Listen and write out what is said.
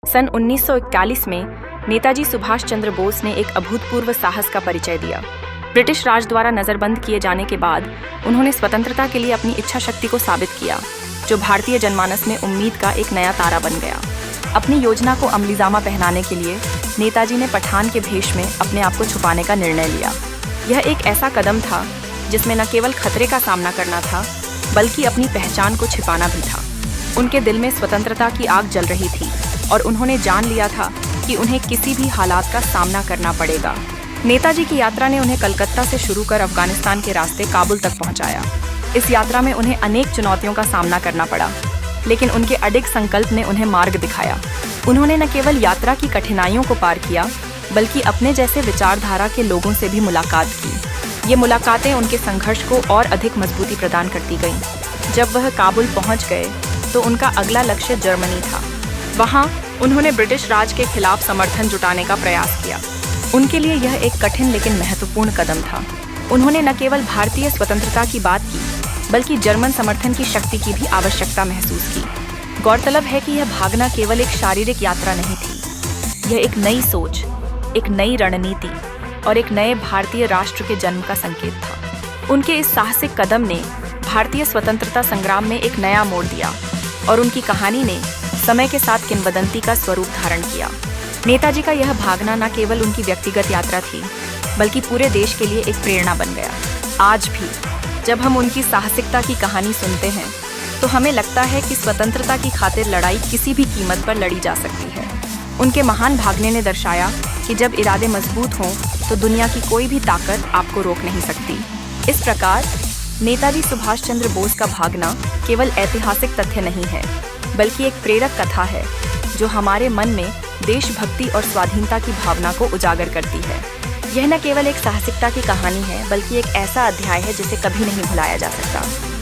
सन 1941 में नेताजी सुभाष चंद्र बोस ने एक अभूतपूर्व साहस का परिचय दिया। ब्रिटिश राज द्वारा नज़रबंद किए जाने के बाद उन्होंने स्वतंत्रता के लिए अपनी इच्छा शक्ति को साबित किया, जो भारतीय जनमानस में उम्मीद का एक नया तारा बन गया। अपनी योजना को अमलीजामा पहनाने के लिए नेताजी ने पठान के भेष में अपने आप को छुपाने का निर्णय लिया। यह एक ऐसा कदम था जिसमें न केवल खतरे का सामना करना था, बल्कि अपनी पहचान को छिपाना भी था। उनके दिल में स्वतंत्रता की आग जल रही थी और उन्होंने जान लिया था कि उन्हें किसी भी हालात का सामना करना पड़ेगा। नेताजी की यात्रा ने उन्हें कलकत्ता से शुरू कर अफगानिस्तान के रास्ते काबुल तक पहुंचाया। इस यात्रा में उन्हें अनेक चुनौतियों का सामना करना पड़ा, लेकिन उनके अडिग संकल्प ने उन्हें मार्ग दिखाया। उन्होंने न केवल यात्रा की कठिनाइयों को पार किया, बल्कि अपने जैसे विचारधारा के लोगों से भी मुलाकात की। ये मुलाकातें उनके संघर्ष को और अधिक मजबूती प्रदान करती गईं। जब वह काबुल पहुंच गए तो उनका अगला लक्ष्य जर्मनी था। वहां उन्होंने ब्रिटिश राज के खिलाफ समर्थन जुटाने का प्रयास किया। उनके लिए यह एक कठिन लेकिन महत्वपूर्ण कदम था। उन्होंने न केवल भारतीय स्वतंत्रता की बात की, बल्कि जर्मन समर्थन की शक्ति की भी आवश्यकता महसूस की। गौरतलब है कि यह भागना केवल एक शारीरिक यात्रा नहीं थी, यह एक नई सोच, एक नई रणनीति और एक नए भारतीय राष्ट्र के जन्म का संकेत था। उनके इस साहसिक कदम ने भारतीय स्वतंत्रता संग्राम में एक नया मोड़ दिया और उनकी कहानी ने समय के साथ किंवदंती का स्वरूप धारण किया। नेताजी का यह भागना न केवल उनकी व्यक्तिगत यात्रा थी, बल्कि पूरे देश के लिए एक प्रेरणा बन गया। आज भी जब हम उनकी साहसिकता की कहानी सुनते हैं तो हमें लगता है कि स्वतंत्रता की खातिर लड़ाई किसी भी कीमत पर लड़ी जा सकती है। उनके महान भागने ने दर्शाया कि जब इरादे मजबूत हों तो दुनिया की कोई भी ताकत आपको रोक नहीं सकती। इस प्रकार नेताजी सुभाष चंद्र बोस का भागना केवल ऐतिहासिक तथ्य नहीं है, बल्कि एक प्रेरक कथा है जो हमारे मन में देशभक्ति और स्वाधीनता की भावना को उजागर करती है। यह न केवल एक साहसिकता की कहानी है, बल्कि एक ऐसा अध्याय है जिसे कभी नहीं भुलाया जा सकता।